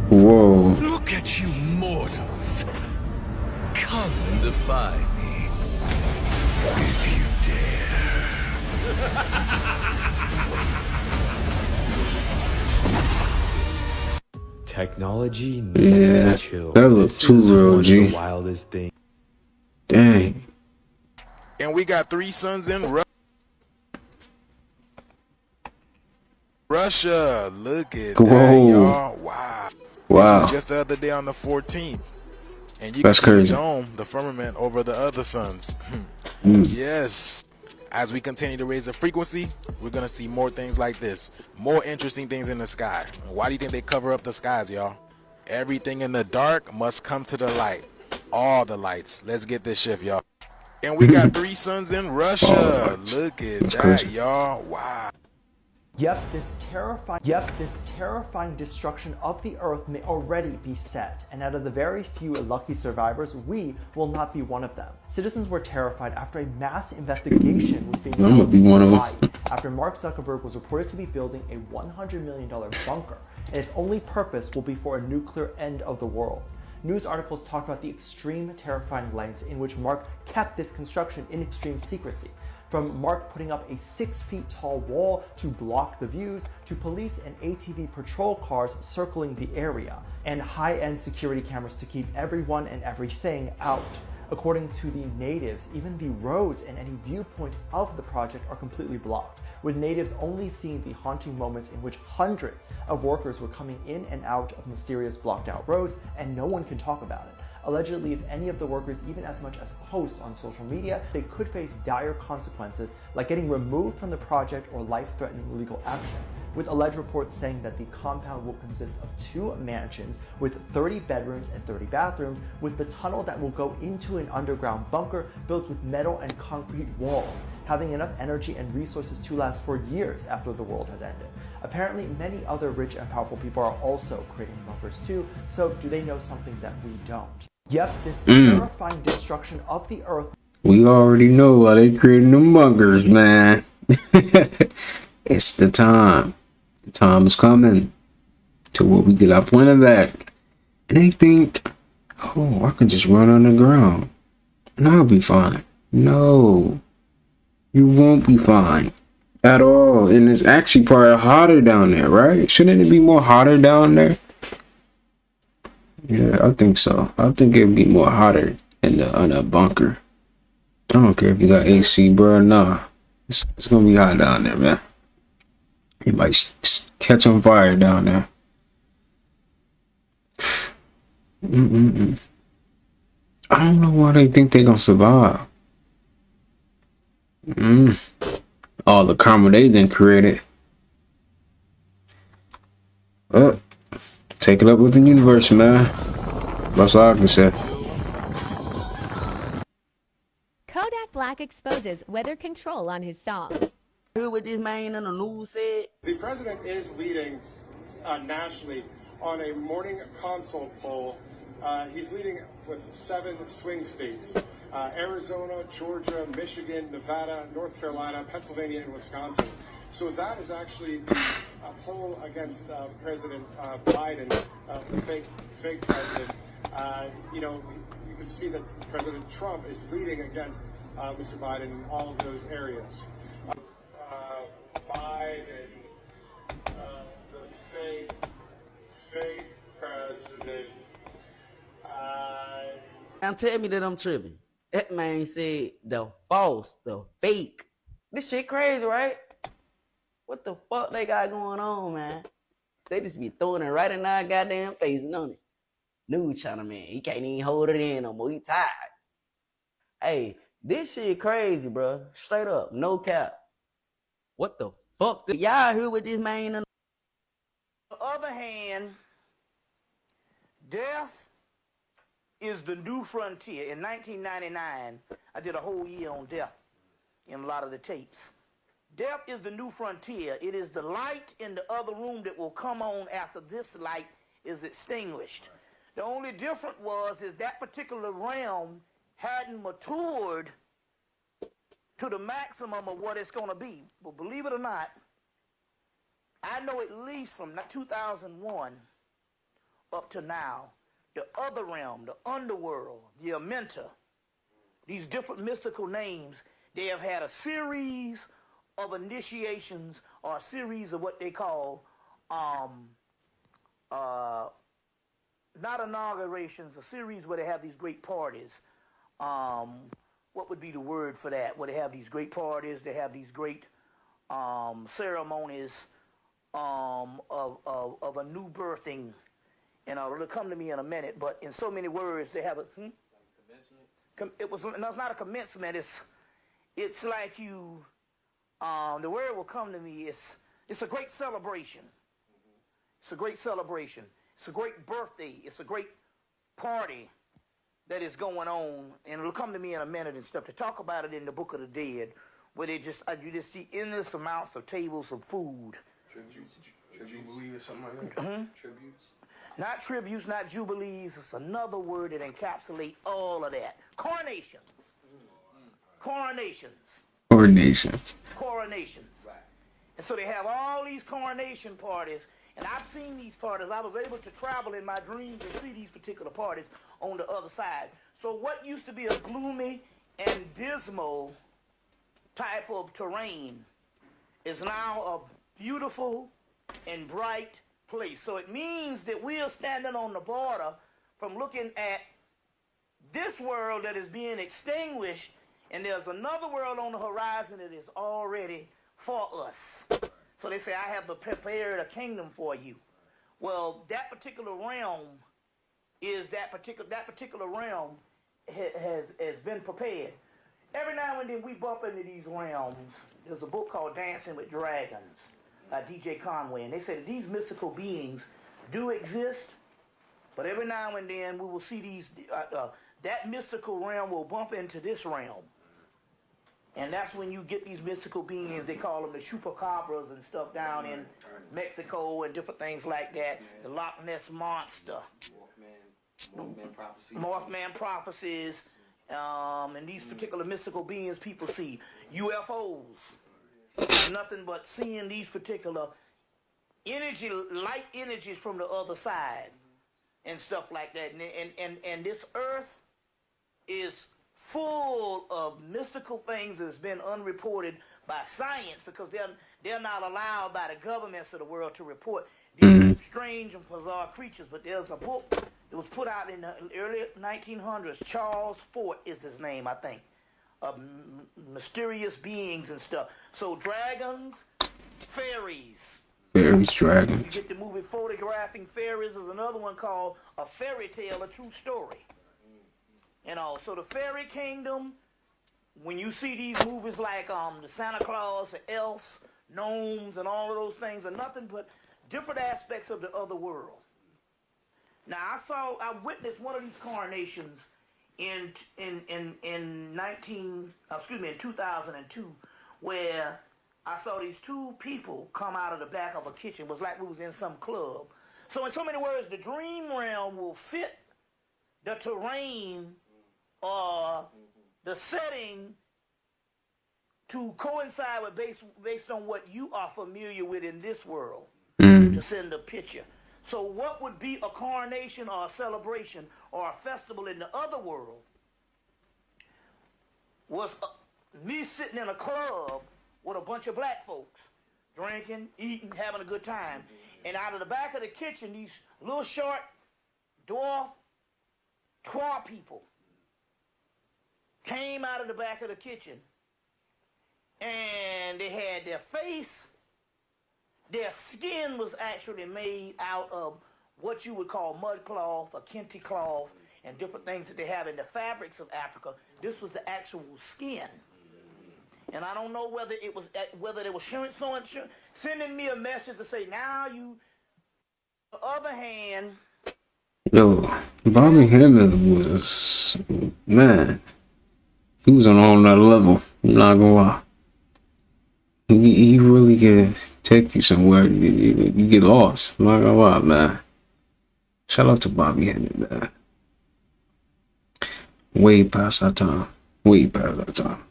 Whoa. Look at you mortals. Come and defy me. If you Technology needs to chill. That looks too real, G. The wildest thing. Dang. And we got 3 sons in Russia. Look at that, y'all. Wow. This was just the other day on the 14th. And you can see the dome, the firmament over the other suns. Yes. As we continue to raise the frequency, we're going to see more things like this. More interesting things in the sky. Why do you think they cover up the skies, y'all? Everything in the dark must come to the light. All the lights. Let's get this shift, y'all. And we got 3 sons in Russia. Look at that, y'all. Wow. Yep, this terrifying destruction of the Earth may already be set, and out of the very few lucky survivors, we will not be one of them. Citizens were terrified after a mass investigation was being I'm gonna be one of them. after Mark Zuckerberg was reported to be building a $100 million bunker, and its only purpose will be for a nuclear end of the world. News articles talk about the extreme terrifying lengths in which Mark kept this construction in extreme secrecy. From Mark putting up a 6 feet tall wall to block the views, to police and ATV patrol cars circling the area, and high-end security cameras to keep everyone and everything out. According to the natives, even the roads and any viewpoint of the project are completely blocked, with natives only seeing the haunting moments in which hundreds of workers were coming in and out of mysterious blocked out roads, and no one can talk about it. Allegedly, if any of the workers even as much as post on social media, they could face dire consequences like getting removed from the project or life-threatening legal action, with alleged reports saying that the compound will consist of 2 mansions with 30 bedrooms and 30 bathrooms, with the tunnel that will go into an underground bunker built with metal and concrete walls, having enough energy and resources to last for years after the world has ended. Apparently, many other rich and powerful people are also creating bunkers too, so do they know something that we don't? Yep, this terrifying destruction of the Earth. We already know why they creating them bunkers, man. It's the time. The time is coming to where we get our planet back. And they think, oh, I can just run underground and I'll be fine. No, you won't be fine at all. And it's actually probably hotter down there, right? Shouldn't it be more hotter down there? Yeah, I think so. I think it'd be more hotter in the bunker. I don't care if you got AC, bro. Nah, it's gonna be hot down there, man. It might catch on fire down there. I don't know why they think they're gonna survive. All the karma they then created. Oh, take it up with the universe, man. That's all I can say. Kodak Black exposes weather control on his song. Who with this man in the news said? The president is leading nationally on a morning consult poll. He's leading with 7 swing states. Arizona, Georgia, Michigan, Nevada, North Carolina, Pennsylvania, and Wisconsin. So that is actually a poll against President Biden, the fake president. You know, you can see that President Trump is leading against Mr. Biden in all of those areas. Biden, the fake president. Now tell me that I'm tripping. That man said the false, the fake. This shit crazy, right? What the fuck they got going on, man? They just be throwing it right in our goddamn face, don't it? News channel, man. He can't even hold it in no more. He tired. Hey, this shit crazy, bro. Straight up, no cap. What the fuck? Y'all hear with this man? On the other hand, death is the new frontier. In 1999, I did a whole year on death in a lot of the tapes. Death is the new frontier. It is the light in the other room that will come on after this light is extinguished. The only difference is that particular realm hadn't matured to the maximum of what it's going to be. But believe it or not, I know at least from 2001 up to now, the other realm, the underworld, the Amenta, these different mystical names, they have had a series of initiations or a series of what they call, not inaugurations, a series where they have these great parties. What would be the word for that? Where they have these great parties, they have these great ceremonies of a new birthing. And it'll come to me in a minute, but in so many words, they have a no, it's not a commencement. It's like you. The word will come to me. It's a great celebration. It's a great celebration. It's a great birthday. It's a great party that is going on, and it'll come to me in a minute and stuff to talk about it in the Book of the Dead, where they just you just see endless amounts of tables of food. Jubilee or something like that? Tributes? Not tributes, not jubilees. It's another word that encapsulates all of that. Coronations. Coronations. Coordinations. Coronations. And so they have all these coronation parties, and I've seen these parties. I was able to travel in my dreams and see these particular parties on the other side. So what used to be a gloomy and dismal type of terrain is now a beautiful and bright place. So it means that we are standing on the border from looking at this world that is being extinguished, and there's another world on the horizon that is already for us. So they say, I have prepared a kingdom for you. Well, that particular realm is that particular realm has been prepared. Every now and then we bump into these realms. There's a book called Dancing with Dragons by DJ Conway, and they say that these mystical beings do exist, but every now and then we will see these, that mystical realm will bump into this realm. And that's when you get these mystical beings. They call them the chupacabras and stuff down in Mexico and different things like that. The Loch Ness Monster. Mothman prophecies. And these particular mystical beings people see. UFOs. Nothing but seeing these particular energy, light energies from the other side and stuff like that. And this earth is full of mystical things that's been unreported by science, because they're not allowed by the governments of the world to report these strange and bizarre creatures. But there's a book that was put out in the early 1900s. Charles Fort is his name, I think, of mysterious beings and stuff. So dragons, fairies. Fairies, dragons. You get the movie Photographing Fairies. There's another one called A Fairy Tale, A True Story. You know, so the fairy kingdom, when you see these movies like the Santa Claus, the elves, gnomes, and all of those things are nothing but different aspects of the other world. Now, I witnessed one of these coronations in 2002, where I saw these two people come out of the back of a kitchen. It was like we was in some club. So in so many words, the dream realm will fit the terrain or the setting to coincide with based on what you are familiar with in this world, to send a picture. So what would be a coronation or a celebration or a festival in the other world was me sitting in a club with a bunch of black folks, drinking, eating, having a good time. And out of the back of the kitchen, these little short, dwarf, twa people came out of the back of the kitchen, and they had their face, their skin was actually made out of what you would call mud cloth or kente cloth and different things that they have in the fabrics of Africa. This was the actual skin. And I don't know whether they were sending me a message to say, now you, on the other hand. Yo, Bobby Hemming was, man, he was on a whole nother level. I'm not gonna lie. He really can take you somewhere. You get lost. I'm not gonna lie, man. Shout out to Bobby Hemming, man. Way past our time. Way past our time.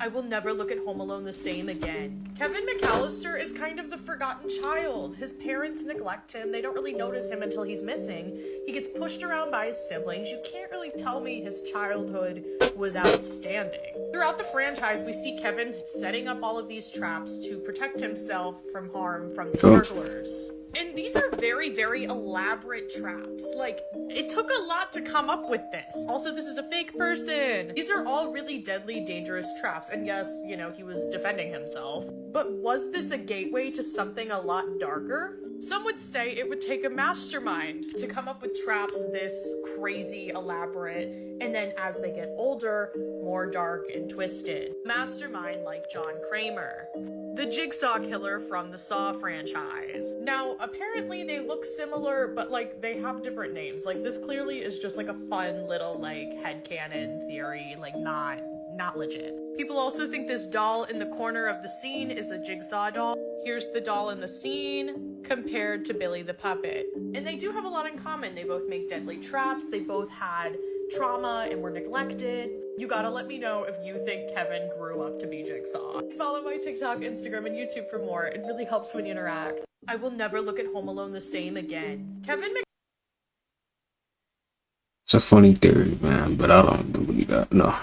I will never look at Home Alone the same again. Kevin McAllister is kind of the forgotten child. His parents neglect him. They don't really notice him until he's missing. He gets pushed around by his siblings. You can't really tell me his childhood was outstanding. Throughout the franchise, we see Kevin setting up all of these traps to protect himself from harm from these burglars. And these are very, very elaborate traps. Like, it took a lot to come up with this. Also, this is a fake person. These are all really deadly, dangerous traps. And yes, you know, he was defending himself. But was this a gateway to something a lot darker? Some would say it would take a mastermind to come up with traps this crazy, elaborate, and then as they get older, more dark and twisted. Mastermind like John Kramer, the Jigsaw killer from the Saw franchise. Now, apparently they look similar, but like they have different names. Like this clearly is just like a fun little like headcanon theory, like not legit. People also think this doll in the corner of the scene is a Jigsaw doll. Here's the doll in the scene compared to Billy the Puppet. And they do have a lot in common. They both make deadly traps. They both had trauma and were neglected. You gotta let me know if you think Kevin grew up to be Jigsaw. Follow my TikTok, Instagram, and YouTube for more. It really helps when you interact. I will never look at Home Alone the same again. It's a funny theory, man, but I don't believe that. No.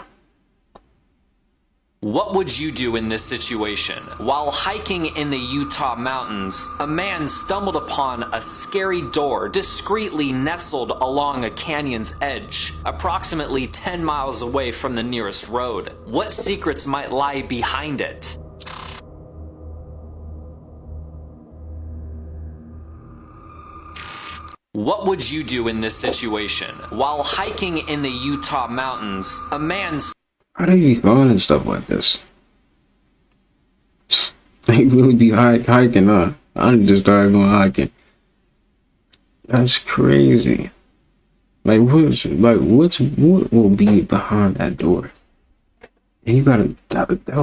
What would you do in this situation? While hiking in the Utah mountains, a man stumbled upon a scary door discreetly nestled along a canyon's edge, approximately 10 miles away from the nearest road. What secrets might lie behind it? What would you do in this situation? While hiking in the Utah mountains, a man... How do you be finding stuff like this? They really be hiking, huh? I just started going hiking. That's crazy. Like what will be behind that door? And you gotta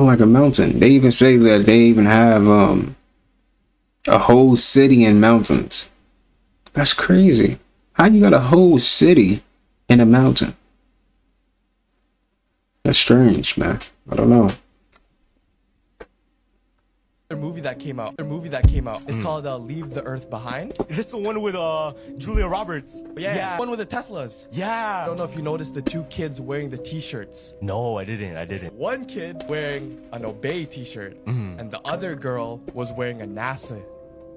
like a mountain. They even say that they even have a whole city in mountains. That's crazy. How you got a whole city in a mountain? That's strange, man. I don't know. Movie that came out. It's called Leave the Earth Behind. Is this the one with Julia Roberts? Yeah. One with the Teslas. Yeah. I don't know if you noticed the two kids wearing the t-shirts. No, I didn't. One kid wearing an Obey t-shirt, and the other girl was wearing a NASA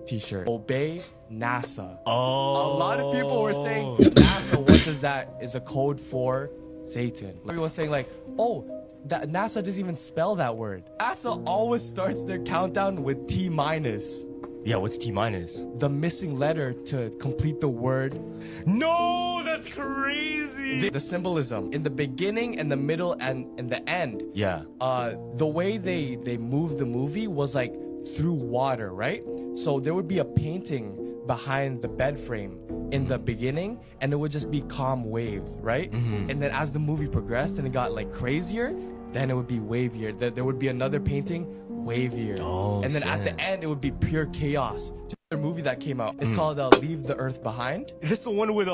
t-shirt. Obey NASA. Oh. A lot of people were saying NASA, what does that is a code for Satan. Everyone's saying like, oh, that NASA doesn't even spell that word. NASA always starts their countdown with T minus. Yeah, what's T minus? The missing letter to complete the word. No, that's crazy. The symbolism in the beginning and the middle and in the end. Yeah. The way they moved the movie was like through water, right? So there would be a painting behind the bed frame in the beginning, and it would just be calm waves, right? And then as the movie progressed and it got like crazier, then it would be wavier. There would be another painting, wavier. Oh, and then at the end, it would be pure chaos. Just a movie that came out. It's called Leave the Earth Behind. Is this the one with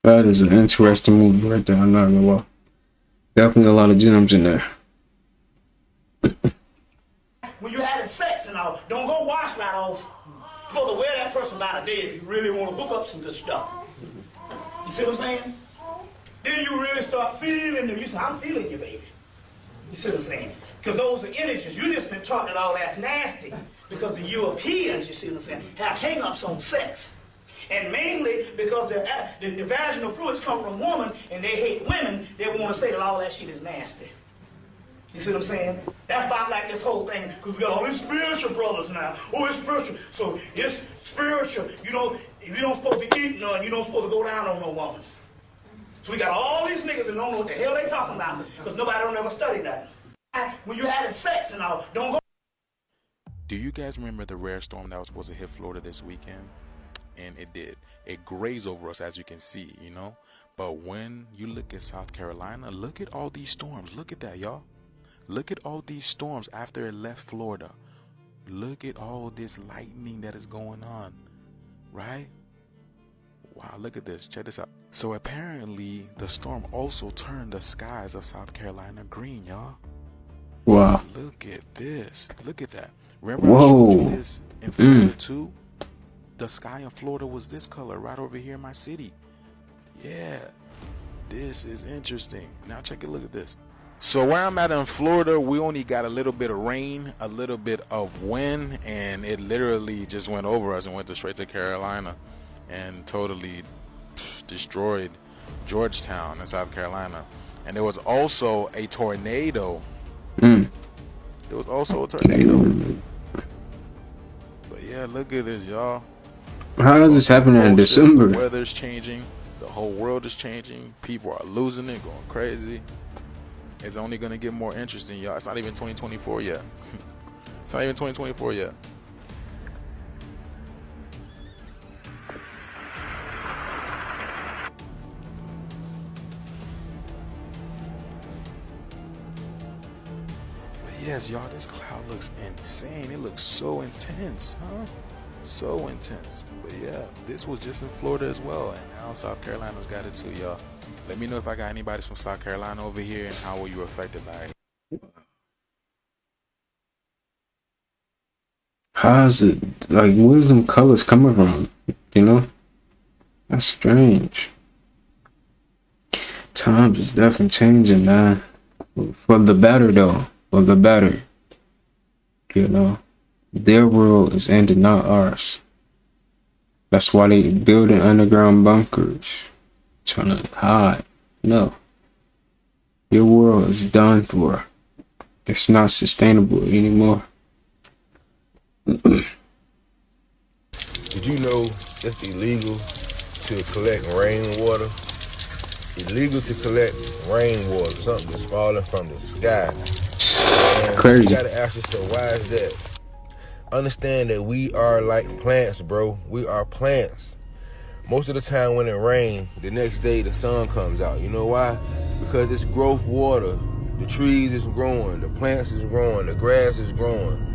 That is an interesting movie right there. I'm not gonna lie. Definitely a lot of gems in there. When you're having sex and all, don't go wash right off. You're supposed to wear that person by the bed if you really want to hook up some good stuff. You see what I'm saying? Then you really start feeling them. You say, I'm feeling you, baby. You see what I'm saying? Because those are energies. You just been taught that all that's nasty. Because the Europeans, you see what I'm saying, have hang-ups on sex. And mainly because the vaginal fluids come from women and they hate women, they want to say that all that shit is nasty. You see what I'm saying? That's about like this whole thing, because we got all these spiritual brothers now. Oh, it's spiritual. So it's spiritual. You know, you don't supposed to eat none. You don't supposed to go down on no woman. So we got all these niggas that don't know what the hell they talking about, because nobody don't ever study that. When you having sex and all, don't go. Do you guys remember the rare storm that was supposed to hit Florida this weekend? And it did. It grazed over us, as you can see, you know. But when you look at South Carolina, look at all these storms. Look at that, y'all. Look at all these storms after it left Florida. Look at all this lightning that is going on, right? Wow, look at this. Check this out. So apparently the storm also turned the skies of South Carolina green, y'all. Wow. Look at this. Look at that. Remember I showed you this in Florida too? The sky in Florida was this color right over here in my city. Yeah. This is interesting. Now check it. Look at this. So where I'm at in Florida, we only got a little bit of rain, a little bit of wind, and it literally just went over us and went straight to Carolina and totally destroyed Georgetown in South Carolina. And there was also a tornado. There was also a tornado. But yeah, look at this, y'all. How is this happening in December? The weather's changing. The whole world is changing. People are losing it, going crazy. It's only going to get more interesting, y'all. It's not even 2024 yet. It's not even 2024 yet. But yes, y'all, this cloud looks insane. It looks so intense, huh? So intense. But yeah, this was just in Florida as well, and now South Carolina's got it too, y'all. Let me know if I got anybody from South Carolina over here and how were you affected by it. How is it, like, where's them colors coming from? You know? That's strange. Times is definitely changing, man. For the better, though. For the better. You know? Their world is ending, not ours. That's why they building underground bunkers. Trying to hide. No. Your world is done for. It's not sustainable anymore. Did you know it's illegal to collect rainwater? Illegal to collect rainwater, something that's falling from the sky. And crazy. You gotta ask yourself, why is that? Understand that we are like plants, bro. We are plants. Most of the time when it rains, the next day the sun comes out. You know why? Because it's growth water. The trees is growing, the plants is growing, the grass is growing.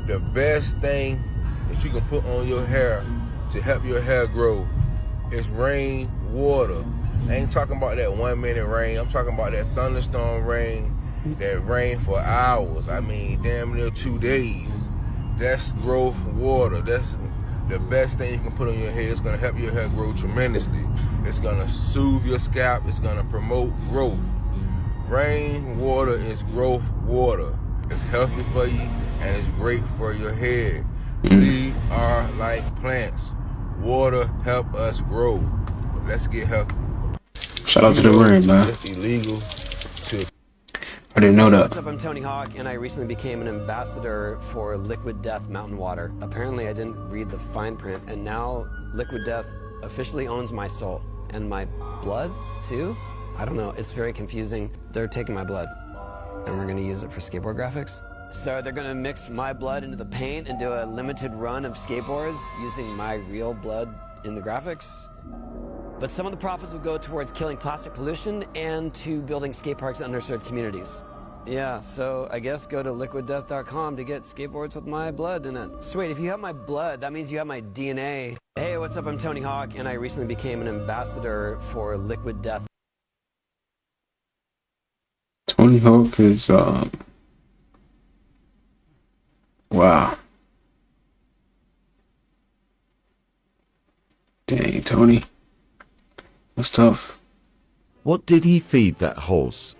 The best thing that you can put on your hair to help your hair grow is rain water. I ain't talking about that 1 minute rain. I'm talking about that thunderstorm rain, that rain for hours. I mean, damn near 2 days. That's growth water. That's the best thing you can put on your hair. It's gonna help your hair grow tremendously. It's gonna soothe your scalp. It's gonna promote growth. Rain water is growth water. It's healthy for you and it's great for your head. We are like plants. Water help us grow. Let's get healthy. Shout out to the rain, man. It's illegal to. I didn't know that. What's up, I'm Tony Hawk, and I recently became an ambassador for Liquid Death Mountain Water. Apparently I didn't read the fine print, and now Liquid Death officially owns my soul. And my blood, too? I don't know, it's very confusing. They're taking my blood, and we're gonna use it for skateboard graphics. So they're gonna mix my blood into the paint and do a limited run of skateboards using my real blood in the graphics. But some of the profits will go towards killing plastic pollution and to building skate parks in underserved communities. Yeah, so I guess go to liquiddeath.com to get skateboards with my blood in it. So wait, if you have my blood, that means you have my DNA. Hey, what's up? I'm Tony Hawk, and I recently became an ambassador for Liquid Death. Tony Hawk is, wow. Dang, Tony. That's tough. What did he feed that horse?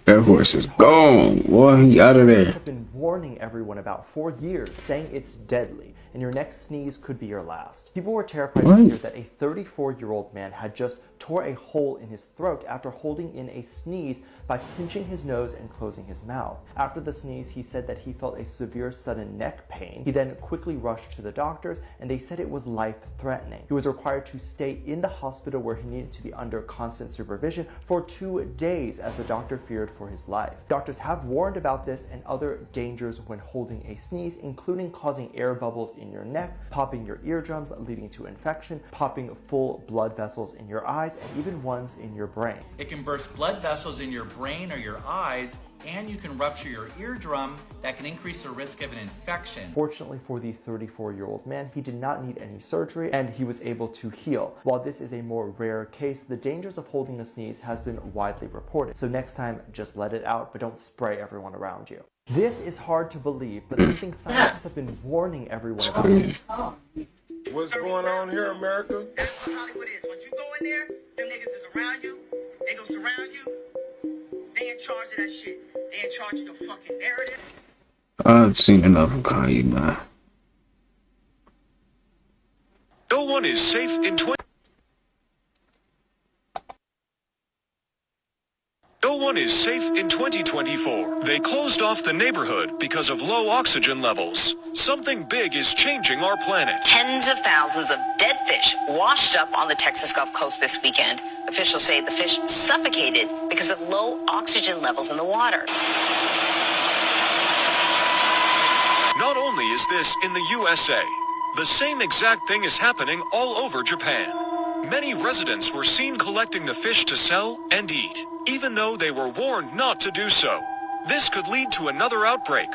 That horse is gone. Boy, he out of there. I've been warning everyone about for years, saying it's deadly, and your next sneeze could be your last. People were terrified to hear that a 34-year-old man had just tore a hole in his throat after holding in a sneeze by pinching his nose and closing his mouth. After the sneeze, he said that he felt a severe sudden neck pain. He then quickly rushed to the doctors, and they said it was life-threatening. He was required to stay in the hospital where he needed to be under constant supervision for 2 days as the doctor feared for his life. Doctors have warned about this and other dangers when holding a sneeze, including causing air bubbles in your neck, popping your eardrums, leading to infection, popping full blood vessels in your eyes, and even ones in your brain. It can burst blood vessels in your brain or your eyes, and you can rupture your eardrum. That can increase the risk of an infection. Fortunately for the 34-year-old man, he did not need any surgery and he was able to heal. While this is a more rare case, the dangers of holding a sneeze has been widely reported. So next time, just let it out, but don't spray everyone around you. This is hard to believe, but something scientists have been warning everyone about. What's going on here, America? That's what Hollywood is. Once you go in there, them niggas is around you. They gonna surround you. They in charge of that shit. They in charge of your fucking narrative. I've seen enough of Kanye, man. No one is safe in No one is safe in 2024. They closed off the neighborhood because of low oxygen levels. Something big is changing our planet. Tens of thousands of dead fish washed up on the Texas Gulf Coast this weekend. Officials say the fish suffocated because of low oxygen levels in the water. Not only is this in the USA, the same exact thing is happening all over Japan. Many residents were seen collecting the fish to sell and eat, even though they were warned not to do so. This could lead to another outbreak.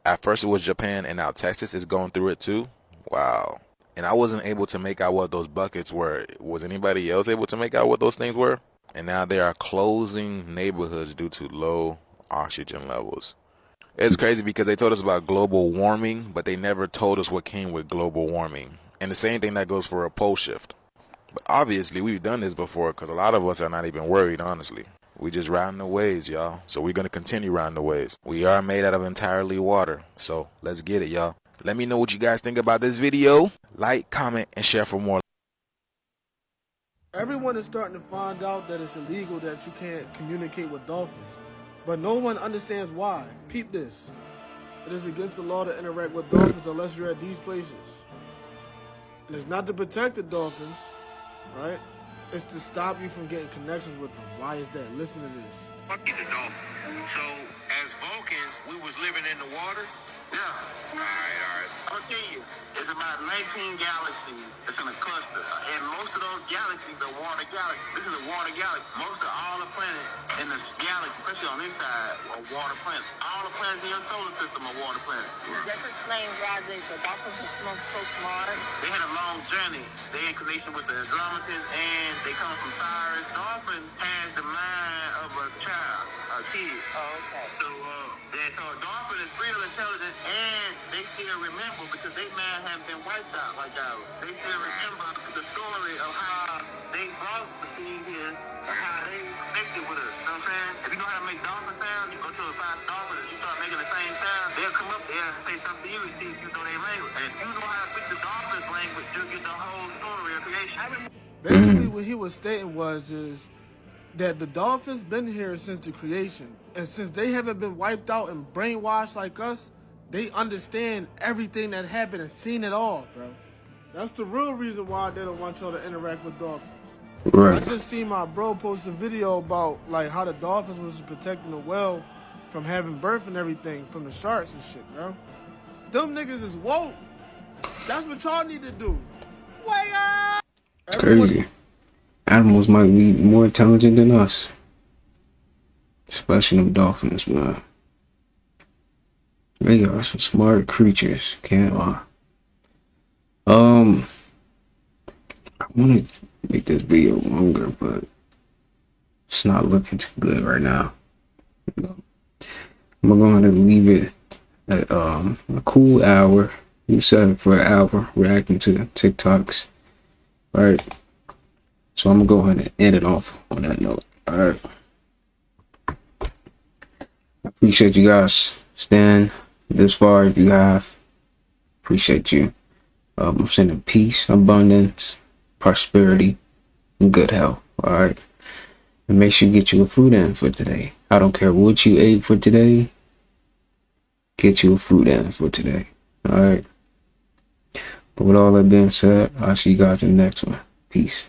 At first it was Japan, and now Texas is going through it too. Wow. And I wasn't able to make out what those buckets were. Was anybody else able to make out what those things were? And now they are closing neighborhoods due to low oxygen levels. It's crazy because they told us about global warming, but they never told us what came with global warming. And the same thing that goes for a pole shift. But obviously we've done this before, because a lot of us are not even worried, honestly. We just riding the waves, y'all. So we're going to continue riding the waves. We are made out of entirely water. So let's get it, y'all. Let me know what you guys think about this video. Like, comment, and share for more. Everyone is starting to find out that it's illegal that you can't communicate with dolphins. But no one understands why. Peep this. It is against the law to interact with dolphins unless you're at these places. And it's not to protect the dolphins, right? It's to stop you from getting connections with them. Why is that? Listen to this. Fuck the dolphin. So, as Vulcans, we was living in the water? Yeah. Alright. I'll tell you, it's about 19 galaxies that's in a cluster. And most of those galaxies are water galaxies. This is a water galaxy. Most of all the planets in the galaxy, especially on this side, are water planets. All the planets in your solar system are water planets. That explains why the dolphins are so smart. They had a long journey. They in connection with the Andromedans, and they come from Sirius. Dolphin has the mind of a child, a kid. Oh, okay. So a dolphin is real intelligent, and they still remember because they mind haven't been wiped out like ours. They still remember the story of how they brought the seed here, and how they connected with us. You know what I'm saying? If you know how to make dolphin sounds, you go to a 5 dolphins, you start making the same sound, they'll come up there and say something to you and see if you know their language. And if you know how to speak the dolphin's language, you'll get the whole story of creation. Basically, what he was stating is that the dolphins been here since the creation. And since they haven't been wiped out and brainwashed like us, they understand everything that happened and seen it all, bro. That's the real reason why they don't want y'all to interact with dolphins. Right. I just seen my bro post a video about like how the dolphins was protecting the whale from having birth and everything from the sharks and shit, bro. Them niggas is woke. That's what y'all need to do. Wake up! It's crazy. Animals might be more intelligent than us. Especially them dolphins, man. They are some smart creatures. Can't lie. I want to make this video longer, but it's not looking too good right now. I'm going to leave it at a cool hour. You set it for an hour reacting to TikToks. Alright. So I'm gonna go ahead and end it off on that note. Alright. I appreciate you guys staying this far. If you have, appreciate you. I'm sending peace, abundance, prosperity, and good health. Alright. And make sure you get you a fruit in for today. I don't care what you ate for today. Get you a fruit in for today. Alright. But with all that being said, I'll see you guys in the next one. Peace.